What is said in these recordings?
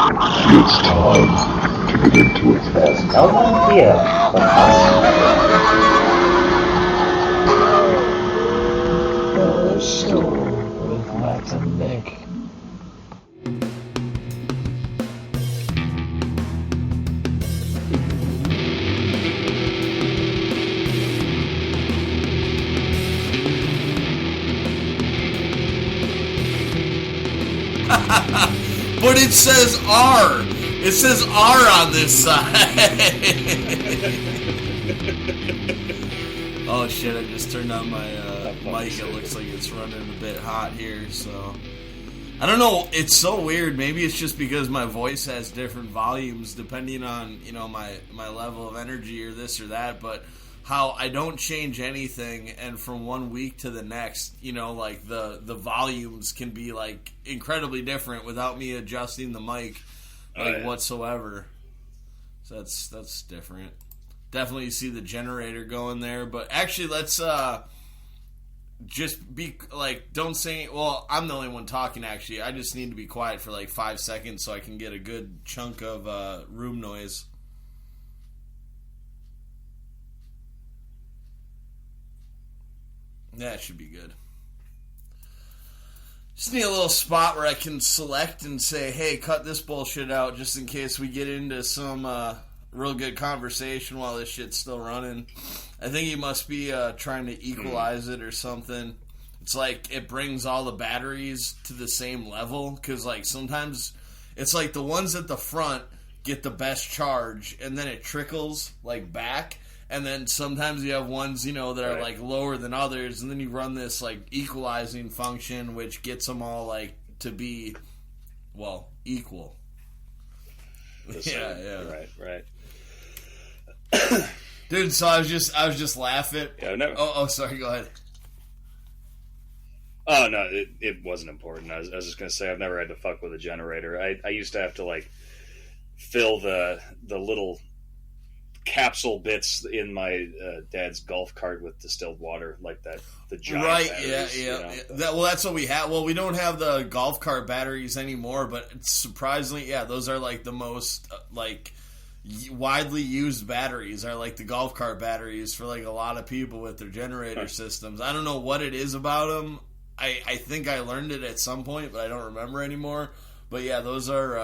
It's time to get into it. There's no one here but us. The Stool with Matt Nic. But it says R. It says R on this side. Oh shit, I just turned on my mic. It looks like it's running a bit hot here, so I don't know, it's so weird. Maybe it's just because my voice has different volumes depending on, my level of energy or this or that, but how I don't change anything, and from one week to the next, like the volumes can be like incredibly different without me adjusting the mic whatsoever. So that's different. Definitely see the generator going there, but actually let's just be like, don't say, well, I'm the only one talking actually. I just need to be quiet for like 5 seconds so I can get a good chunk of room noise. That should be good. Just need a little spot where I can select and say, hey, cut this bullshit out, just in case we get into some real good conversation while this shit's still running. I think he must be trying to equalize it or something. It's like it brings all the batteries to the same level, because like sometimes it's like the ones at the front get the best charge, and then it trickles like back. And then sometimes you have ones, that are like lower than others, and then you run this like equalizing function, which gets them all like to be, well, equal. Yeah. Right. Dude, so I was just laughing. Yeah, never. Oh, sorry. Go ahead. Oh no, it wasn't important. I was just gonna say I've never had to fuck with a generator. I used to have to like fill the little capsule bits in my dad's golf cart with distilled water, like that. The giant batteries, yeah. That's what we have. Well, we don't have the golf cart batteries anymore, but surprisingly, those are like the most widely used batteries. Are like the golf cart batteries for like a lot of people with their generator systems. I don't know what it is about them. I think I learned it at some point, but I don't remember anymore. But those are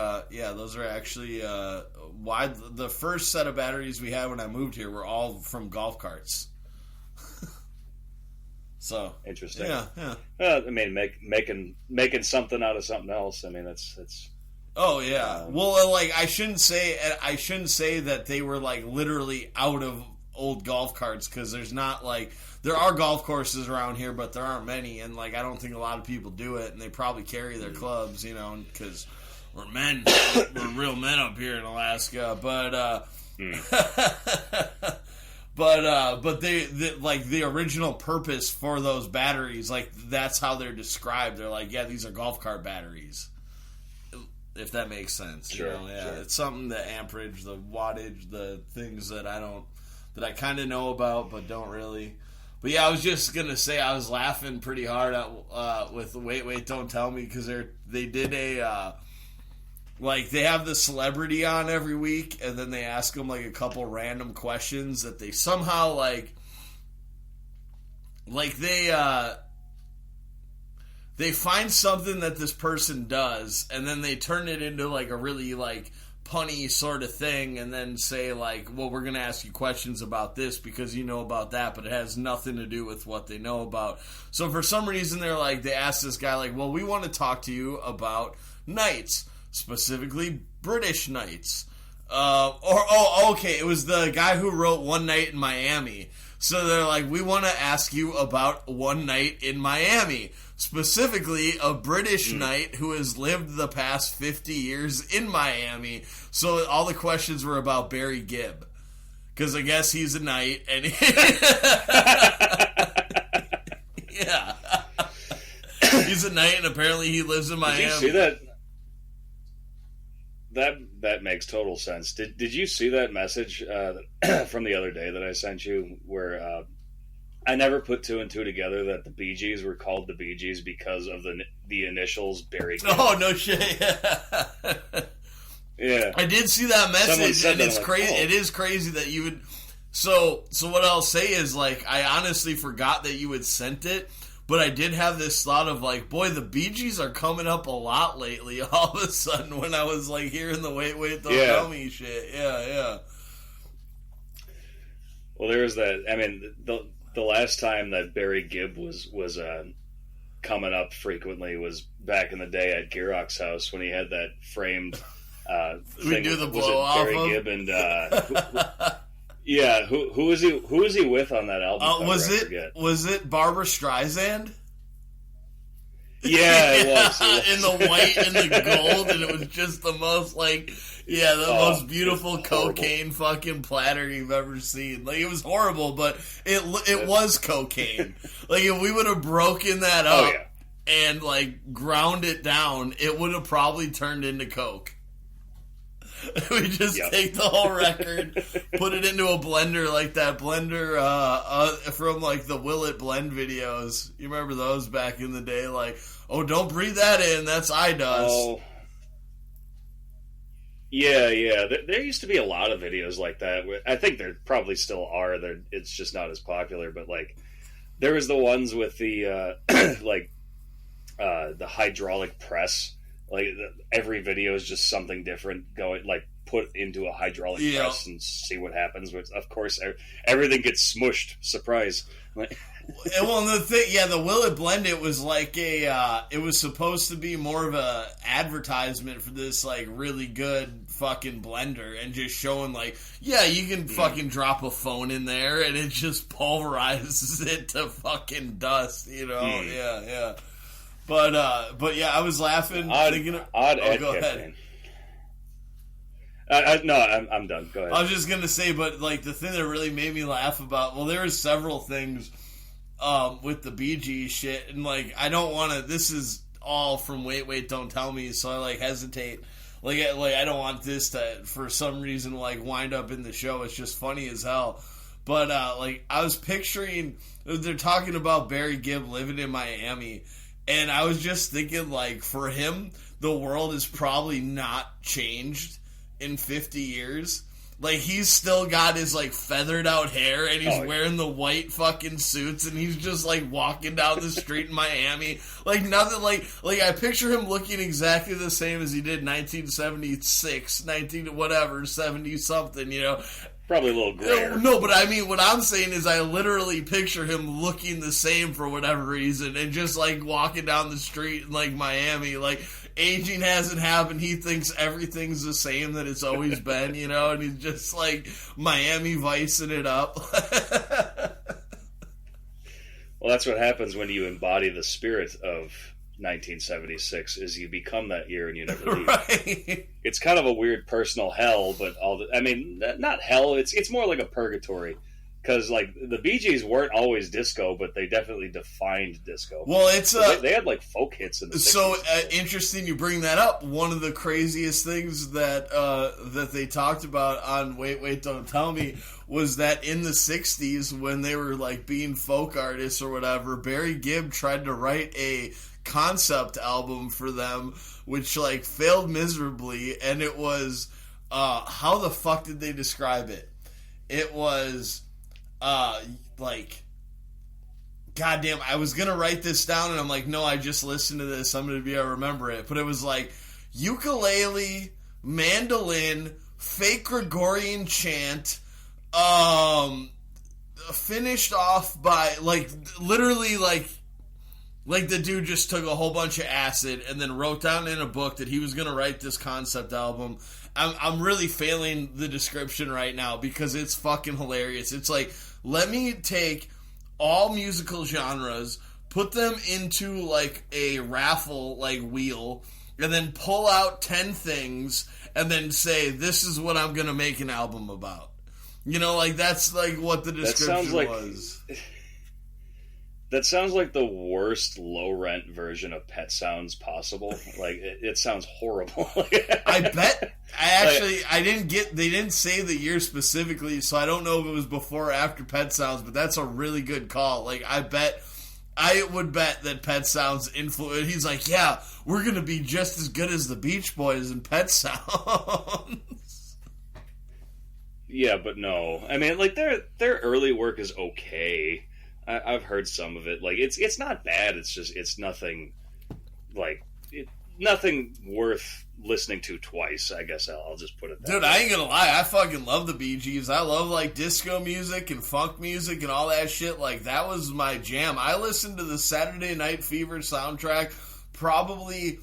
actually wide. The first set of batteries we had when I moved here were all from golf carts. So interesting. Yeah. I mean, making something out of something else. I mean, that's. Oh yeah. Well, like I shouldn't say that they were like literally out of old golf carts, because there's not like, there are golf courses around here, but there aren't many, and like I don't think a lot of people do it, and they probably carry their clubs, because we're men, we're real men up here in Alaska, but but they like the original purpose for those batteries, like that's how they're described. They're like, these are golf cart batteries, if that makes sense. Sure, sure. It's something, the amperage, the wattage, the things that I kind of know about but don't really. But I was just gonna say I was laughing pretty hard at with Wait Don't Tell Me, because they did a like they have the celebrity on every week, and then they ask them like a couple random questions that they somehow like they find something that this person does, and then they turn it into like a really like punny sort of thing, and then say like, well, we're gonna ask you questions about this because you know about that, but it has nothing to do with what they know about. So for some reason they ask this guy like, well, we want to talk to you about knights, specifically British knights, okay, it was the guy who wrote One Night in Miami. So they're like, we want to ask you about One Night in Miami, specifically a British knight who has lived the past 50 years in Miami. So all the questions were about Barry Gibb, because I guess he's a knight, and he's a knight, and apparently he lives in Miami. Did you see that? That makes total sense. Did you see that message from the other day that I sent you, where I never put two and two together that the Bee Gees were called the Bee Gees because of the initials Barry Gibb? Oh, no shit. Yeah. I did see that message, and it's crazy. Oh. It is crazy that you would. So what I'll say is, like, I honestly forgot that you had sent it, but I did have this thought of, like, boy, the Bee Gees are coming up a lot lately. All of a sudden, when I was like hearing the wait, don't tell me shit. Yeah. Well, there was that. I mean, the last time that Barry Gibb was coming up frequently was back in the day at Gearrock's house when he had that framed we thing. do the Was blow it off Barry of? Gibb and yeah, who was he with on that album? Was it Barbara Streisand? Yeah, it was. In the white and the gold, and it was just the most, like, the most beautiful cocaine fucking platter you've ever seen. Like, it was horrible, but it was cocaine. Like, if we would have broken that up and, like, ground it down, it would have probably turned into coke. We just take the whole record, put it into a blender, like that blender from, like, the Will It Blend videos. You remember those back in the day? Like, oh, don't breathe that in, that's eye dust. Oh. Yeah. There used to be a lot of videos like that. I think there probably still are. It's just not as popular. But, like, there was the ones with the the hydraulic press. Like, every video is just something different going, like, put into a hydraulic press and see what happens. Which, of course, everything gets smushed. Surprise. Well, the Will It Blend, it was like it was supposed to be more of a advertisement for this, like, really good fucking blender, and just showing, like, you can fucking drop a phone in there and it just pulverizes it to fucking dust, you know? Yeah. But yeah, I was laughing. Thinking go ahead. No, I'm done. Go ahead. I was just gonna say, but, like, the thing that really made me laugh about, well, there were several things with the Bee Gees shit, and, like, I don't want to. This is all from Wait, Don't Tell Me, so I, like, hesitate. Like I don't want this to, for some reason, like, wind up in the show. It's just funny as hell. But like, I was picturing, they're talking about Barry Gibb living in Miami. And I was just thinking, like, for him, the world has probably not changed in 50 years. Like, he's still got his, like, feathered out hair, and he's wearing the white fucking suits, and he's just, like, walking down the street in Miami. Like, nothing, like, I picture him looking exactly the same as he did 1976, 70-something, you know? Probably a little grayer. No, but I mean, what I'm saying is I literally picture him looking the same for whatever reason, and just, like, walking down the street in, like, Miami. Like, aging hasn't happened. He thinks everything's the same that it's always been, you know, and he's just, like, Miami Vicing it up. Well, that's what happens when you embody the spirit of 1976, is you become that year and you never leave. Right. It's kind of a weird personal hell, but not hell, it's more like a purgatory. Because, like, the Bee Gees weren't always disco, but they definitely defined disco. Well, it's they had, like, folk hits in the 60s. So interesting you bring that up. One of the craziest things that that they talked about on Wait, Don't Tell Me was that in the 60s, when they were, like, being folk artists or whatever, Barry Gibb tried to write a concept album for them, which, like, failed miserably, and it was how the fuck did they describe it? It was like, goddamn, I was gonna write this down, and I'm like, no, I just listened to this, I'm gonna be able to remember it. But it was like ukulele, mandolin, fake Gregorian chant, finished off by, like, literally, like the dude just took a whole bunch of acid and then wrote down in a book that he was gonna write this concept album. I'm really failing the description right now because it's fucking hilarious. It's like, let me take all musical genres, put them into, like, a raffle, like, wheel, and then pull out 10 things and then say, this is what I'm going to make an album about. You know, like, that's, like, what the description was. That sounds like the worst low-rent version of Pet Sounds possible. Like, it sounds horrible. I bet... I didn't get... They didn't say the year specifically, so I don't know if it was before or after Pet Sounds, but that's a really good call. Like, I bet I would bet that Pet Sounds influence. He's like, yeah, we're gonna be just as good as the Beach Boys in Pet Sounds. Yeah, but no. I mean, like their early work is okay. I've heard some of it. Like it's not bad. It's nothing nothing worth listening to twice. I guess I'll just put it that Dude, way. I ain't gonna lie. I fucking love the Bee Gees. I love like disco music and funk music and all that shit. Like that was my jam. I listened to the Saturday Night Fever soundtrack probably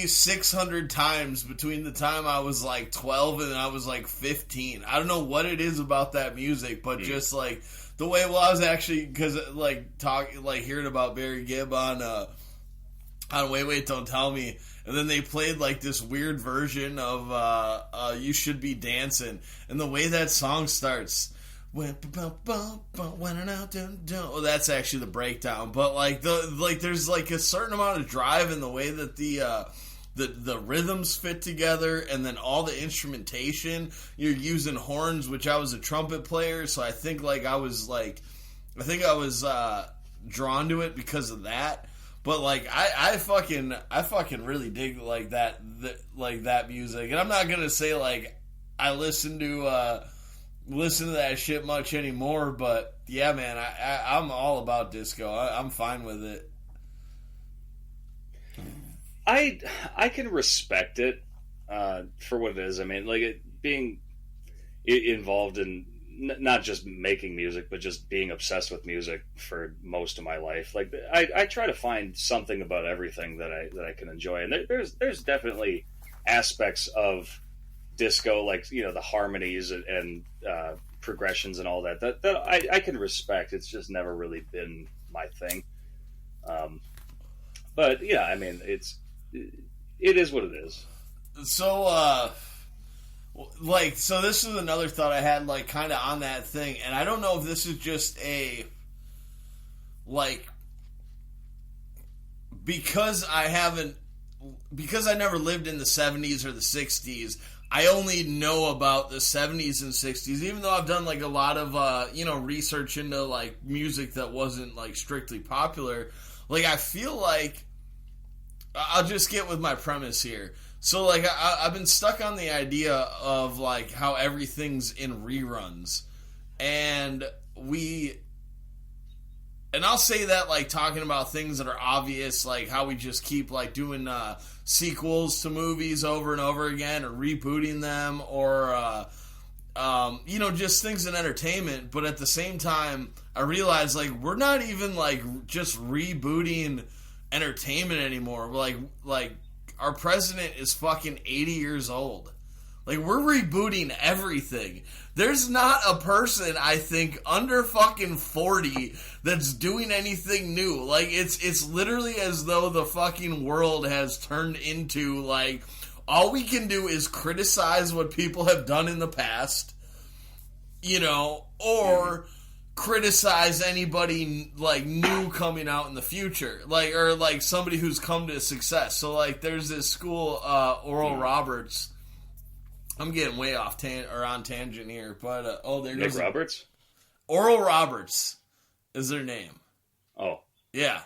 600 times between the time I was like 12 and I was like 15. I don't know what it is about that music, but just like the way, I was actually, because hearing about Barry Gibb on Wait, Don't Tell Me, and then they played like this weird version of You Should Be Dancing, and the way that song starts, well, that's actually the breakdown, but there's like a certain amount of drive in the way that the rhythms fit together, and then all the instrumentation. You're using horns, which I was a trumpet player, so I think I was drawn to it because of that. But like I fucking really dig like that music, and I'm not gonna say like I listen to that shit much anymore. But yeah, man, I'm all about disco. I'm fine with it. I can respect it for what it is. I mean, like it being involved in not just making music, but just being obsessed with music for most of my life. Like I try to find something about everything that I can enjoy, and there's definitely aspects of disco, like the harmonies and progressions and all that I can respect. It's just never really been my thing. But yeah, I mean, it is what it is. So so this is another thought I had, like, kind of on that thing, and I don't know if this is just because I never lived in the 70s or the 60s, I only know about the 70s and 60s, even though I've done, like, a lot of, research into, like, music that wasn't, like, strictly popular. Like, I feel like, I'll just get with my premise here. So, like, I've been stuck on the idea of, like, how everything's in reruns. And I'll say that, like, talking about things that are obvious, like how we just keep, like, doing sequels to movies over and over again, or rebooting them, or, just things in entertainment. But at the same time, I realize, like, we're not even, like, just rebooting entertainment anymore. Like, our president is fucking 80 years old. Like, we're rebooting everything. There's not a person, I think, under fucking 40 that's doing anything new. Like, it's literally as though the fucking world has turned into, like, all we can do is criticize what people have done in the past, or criticize anybody, like, new coming out in the future, like, or like somebody who's come to success. So, like, there's this school, Oral Roberts. I'm getting way off on tangent here, but there goes Nick Roberts. Oral Roberts is their name. Oh, yeah.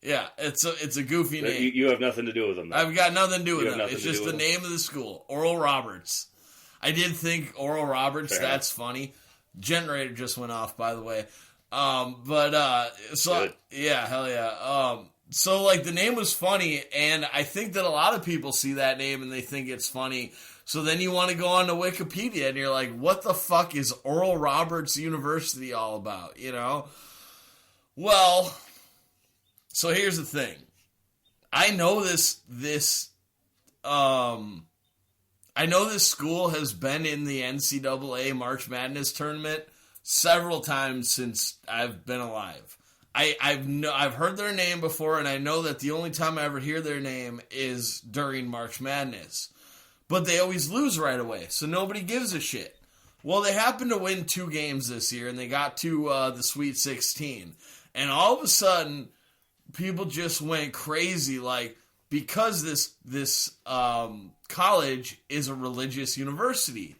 It's a goofy name. You have nothing to do with them, though. I've got nothing to do with them. It's just the name of the school, Oral Roberts. I did think Oral Roberts. Fair That's enough. funny. Generator just went off, by the way. Hell yeah. So, like, the name was funny, and I think that a lot of people see that name and they think it's funny. So then you want to go on to Wikipedia and you're like, what the fuck is Oral Roberts University all about, Well, so here's the thing. I know this school has been in the NCAA March Madness tournament several times since I've been alive. I've heard their name before, and I know that the only time I ever hear their name is during March Madness. But they always lose right away, so nobody gives a shit. Well, they happened to win 2 games this year, and they got to the Sweet 16. And all of a sudden, people just went crazy, like, because this college is a religious university.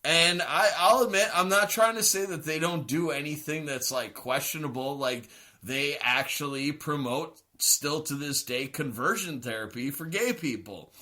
And I'll admit, I'm not trying to say that they don't do anything that's like questionable. Like, they actually promote, still to this day, conversion therapy for gay people.